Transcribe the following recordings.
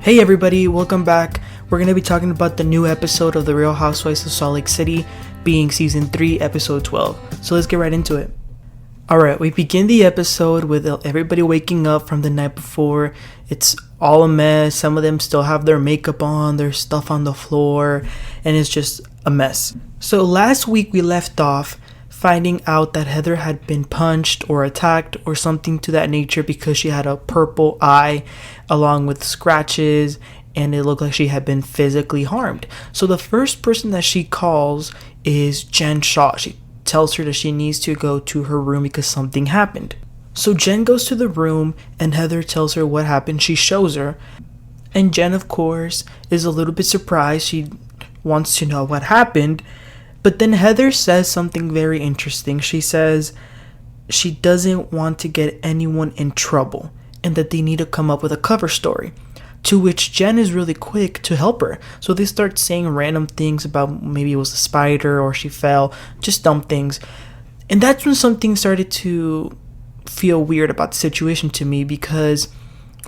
Hey everybody, welcome back. We're going to be talking about the new episode of The Real Housewives of Salt Lake City, being season 3, episode 12. So let's get right into it. Alright, we begin the episode with everybody waking up from the night before. It's all a mess. Some of them still have their makeup on, there's stuff on the floor, and it's just a mess. So last week we left off finding out that Heather had been punched or attacked or something to that nature because she had a purple eye along with scratches and it looked like she had been physically harmed. So the first person that she calls is Jen Shah. She tells her that she needs to go to her room because something happened. So Jen goes to the room and Heather tells her what happened. She shows her, and Jen, of course, is a little bit surprised. She wants to know what happened. But then Heather says something very interesting. She says she doesn't want to get anyone in trouble and that they need to come up with a cover story. To which Jen is really quick to help her. So they start saying random things about maybe it was a spider or she fell, just dumb things. And that's when something started to feel weird about the situation to me, because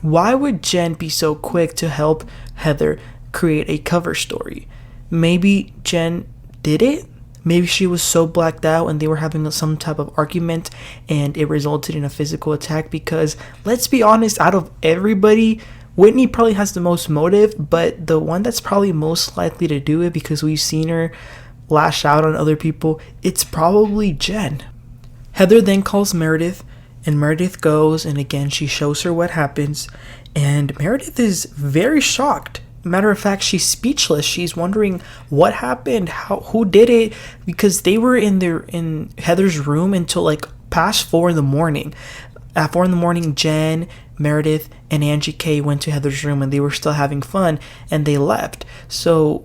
why would Jen be so quick to help Heather create a cover story? Maybe Jen did it. Maybe she was so blacked out and they were having some type of argument and it resulted in a physical attack, because let's be honest, out of everybody, Whitney probably has the most motive, but the one that's probably most likely to do it, because we've seen her lash out on other people, it's probably Jen. Heather then calls Meredith, and Meredith goes, and again she shows her what happens, and Meredith is very shocked. Matter of fact, she's speechless. She's wondering what happened, who did it, because they were in Heather's room until like past 4 in. At 4 in, Jen, Meredith, and Angie K went to Heather's room and they were still having fun and they left. So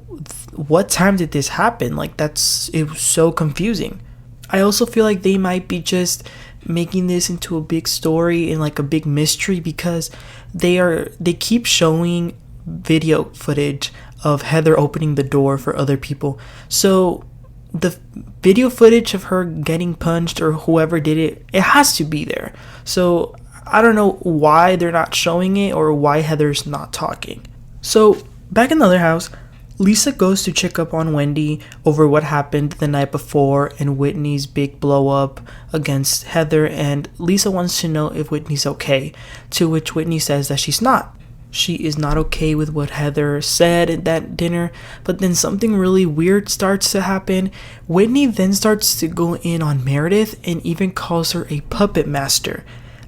what time did this happen? Like, it was so confusing. I also feel like they might be just making this into a big story and like a big mystery, because they keep showing video footage of Heather opening the door for other people. So the video footage of her getting punched or whoever did it has to be there. So I don't know why they're not showing it or why Heather's not talking. So back in the other house, Lisa goes to check up on Wendy over what happened the night before and Whitney's big blow up against Heather, and Lisa wants to know if Whitney's okay, to which Whitney says that she's not. She is not okay with what Heather said at that dinner, but then something really weird starts to happen. Whitney then starts to go in on Meredith and even calls her a puppet master.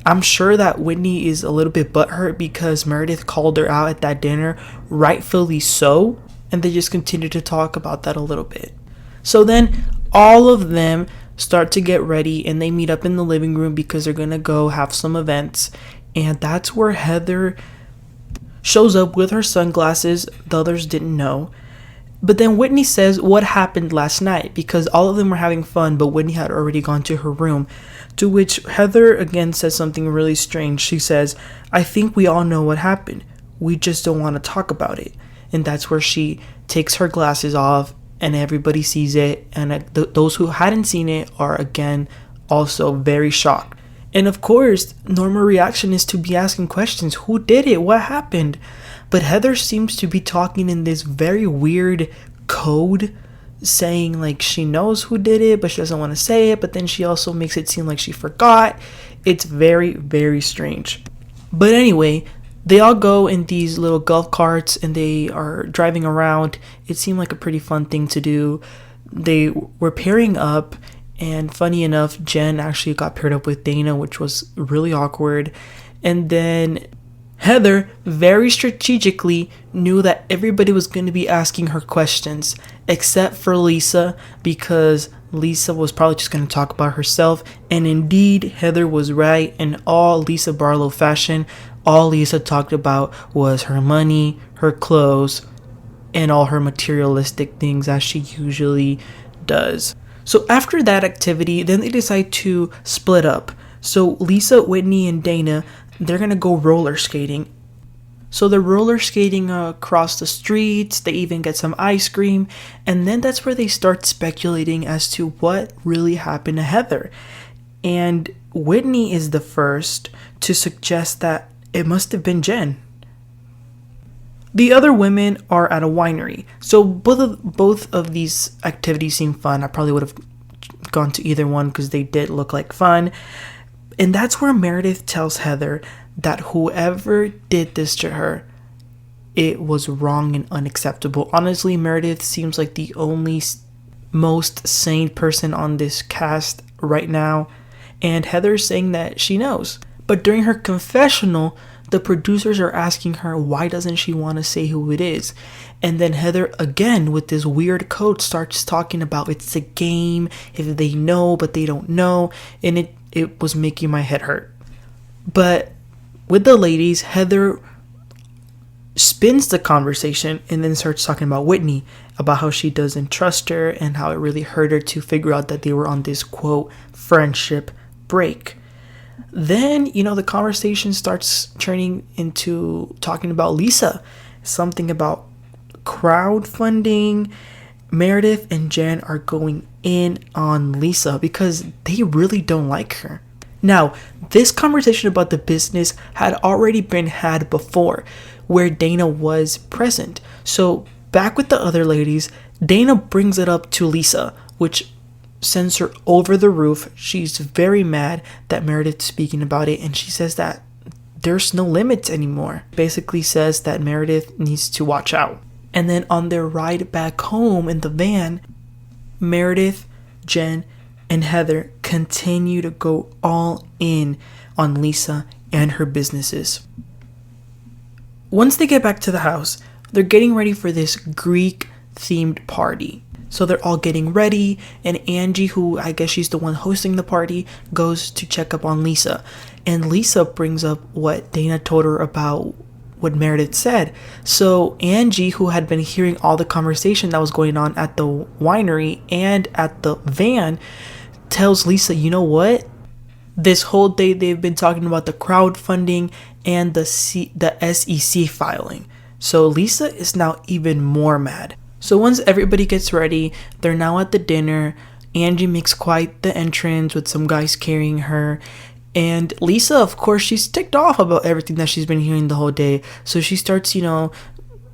I'm sure that Whitney is a little bit butthurt because Meredith called her out at that dinner, rightfully so, and they just continue to talk about that a little bit. So then all of them start to get ready and they meet up in the living room because they're gonna go have some events, and that's where Heather shows up with her sunglasses. The others didn't know. But then Whitney says what happened last night, because all of them were having fun, but Whitney had already gone to her room. To which Heather again says something really strange. She says, "I think we all know what happened. We just don't want to talk about it." And that's where she takes her glasses off and everybody sees it. And those who hadn't seen it are again also very shocked. And of course, normal reaction is to be asking questions. Who did it? What happened? But Heather seems to be talking in this very weird code, saying like she knows who did it, but she doesn't want to say it. But then she also makes it seem like she forgot. It's very, very strange. But anyway, they all go in these little golf carts and they are driving around. It seemed like a pretty fun thing to do. They were pairing up. And funny enough, Jen actually got paired up with Dana, which was really awkward. And then Heather very strategically knew that everybody was going to be asking her questions, except for Lisa, because Lisa was probably just going to talk about herself. And indeed, Heather was right. In all Lisa Barlow fashion, all Lisa talked about was her money, her clothes, and all her materialistic things, as she usually does. So after that activity, then they decide to split up. So Lisa, Whitney, and Dana, they're going to go roller skating. So they're roller skating across the streets. They even get some ice cream. And then that's where they start speculating as to what really happened to Heather. And Whitney is the first to suggest that it must have been Jen. The other women are at a winery. So both of these activities seem fun. I probably would have gone to either one because they did look like fun. And that's where Meredith tells Heather that whoever did this to her, it was wrong and unacceptable. Honestly, Meredith seems like the only most sane person on this cast right now. And Heather's saying that she knows. But during her confessional, the producers are asking her why doesn't she want to say who it is. And then Heather, again, with this weird code, starts talking about it's a game, if they know but they don't know. And it was making my head hurt. But with the ladies, Heather spins the conversation and then starts talking about Whitney, about how she doesn't trust her and how it really hurt her to figure out that they were on this, quote, friendship break. Then, the conversation starts turning into talking about Lisa, something about crowdfunding. Meredith and Jen are going in on Lisa because they really don't like her. Now, this conversation about the business had already been had before, where Dana was present. So back with the other ladies, Dana brings it up to Lisa, which sends her over the roof. She's very mad that Meredith's speaking about it, and she says that there's no limits anymore. Basically says that Meredith needs to watch out. And then on their ride back home in the van, Meredith, Jen, and Heather continue to go all in on Lisa and her businesses. Once they get back to the house, they're getting ready for this Greek-themed party. So they're all getting ready, and Angie, who I guess she's the one hosting the party, goes to check up on Lisa. And Lisa brings up what Dana told her about what Meredith said. So Angie, who had been hearing all the conversation that was going on at the winery and at the van, tells Lisa, you know what? This whole day they've been talking about the crowdfunding and the SEC filing. So Lisa is now even more mad. So once everybody gets ready, they're now at the dinner. Angie makes quite the entrance with some guys carrying her. And Lisa, of course, she's ticked off about everything that she's been hearing the whole day. So she starts,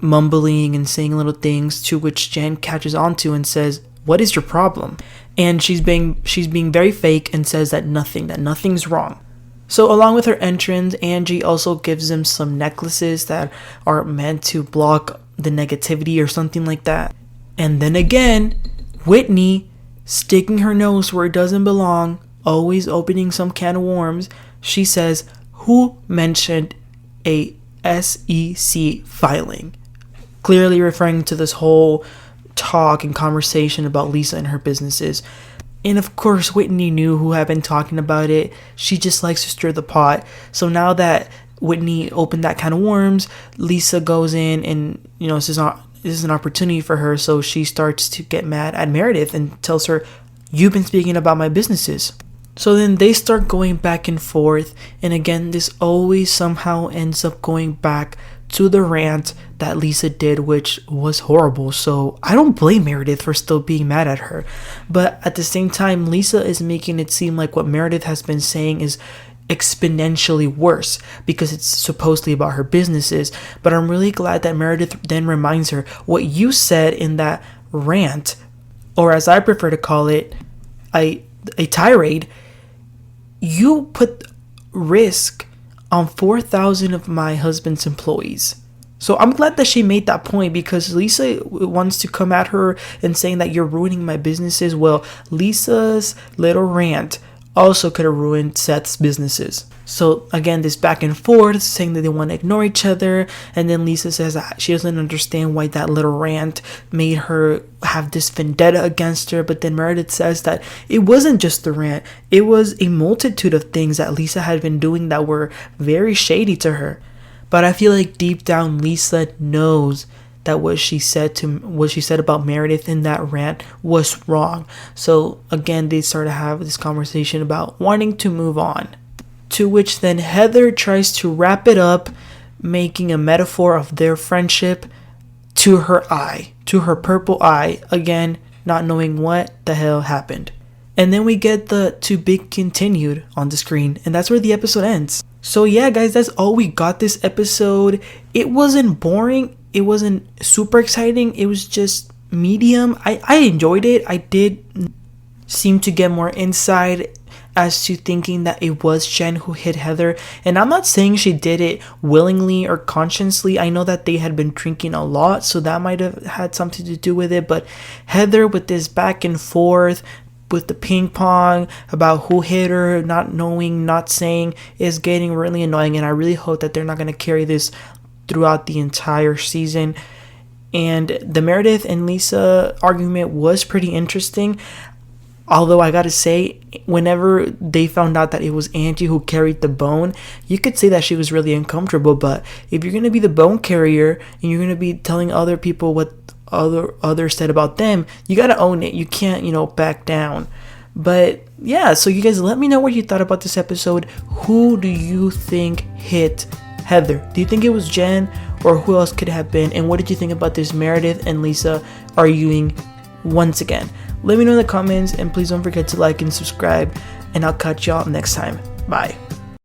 mumbling and saying little things, to which Jen catches onto and says, what is your problem? And she's being very fake and says that nothing's wrong. So along with her entrance, Angie also gives them some necklaces that are meant to block the negativity or something like that. And then again, Whitney, sticking her nose where it doesn't belong, always opening some can of worms, she says, who mentioned a SEC filing? Clearly referring to this whole talk and conversation about Lisa and her businesses. And of course, Whitney knew who had been talking about it. She just likes to stir the pot. So now that Whitney opened that can of worms, Lisa goes in and, this is an opportunity for her. So she starts to get mad at Meredith and tells her, you've been speaking about my businesses. So then they start going back and forth. And again, this always somehow ends up going back to the rant that Lisa did, which was horrible. So I don't blame Meredith for still being mad at her. But at the same time, Lisa is making it seem like what Meredith has been saying is exponentially worse because it's supposedly about her businesses. But I'm really glad that Meredith then reminds her what you said in that rant, or as I prefer to call it, a tirade. You put risk on 4,000 of my husband's employees. So I'm glad that she made that point, because Lisa wants to come at her and saying that you're ruining my businesses. Well, Lisa's little rant also could have ruined Seth's businesses. So again, this back and forth saying that they want to ignore each other. And then Lisa says that she doesn't understand why that little rant made her have this vendetta against her. But then Meredith says that it wasn't just the rant. It was a multitude of things that Lisa had been doing that were very shady to her. But I feel like deep down, Lisa knows that what she said about Meredith in that rant was wrong. So again, they start to have this conversation about wanting to move on. To which then Heather tries to wrap it up, making a metaphor of their friendship to her eye, to her purple eye, again, not knowing what the hell happened. And then we get the to be continued on the screen, and that's where the episode ends. So yeah, guys, that's all we got this episode. It wasn't boring. it wasn't super exciting. It was just medium. I enjoyed it. I did seem to get more insight as to thinking that it was Jen who hit Heather. And I'm not saying she did it willingly or consciously. I know that they had been drinking a lot, so that might have had something to do with it. But Heather, with this back and forth, with the ping pong about who hit her, not knowing, not saying, is getting really annoying. And I really hope that they're not going to carry this throughout the entire season. And the Meredith and Lisa argument was pretty interesting. Although I gotta say, whenever they found out that it was Angie who carried the bone, you could say that she was really uncomfortable. But if you're gonna be the bone carrier and you're gonna be telling other people what others said about them, you gotta own it. You can't, back down. But yeah, so you guys let me know what you thought about this episode. Who do you think hit Heather? Do you think it was Jen, or who else could it have been? And what did you think about this Meredith and Lisa arguing once again? Let me know in the comments, and please don't forget to like and subscribe, and I'll catch y'all next time. Bye.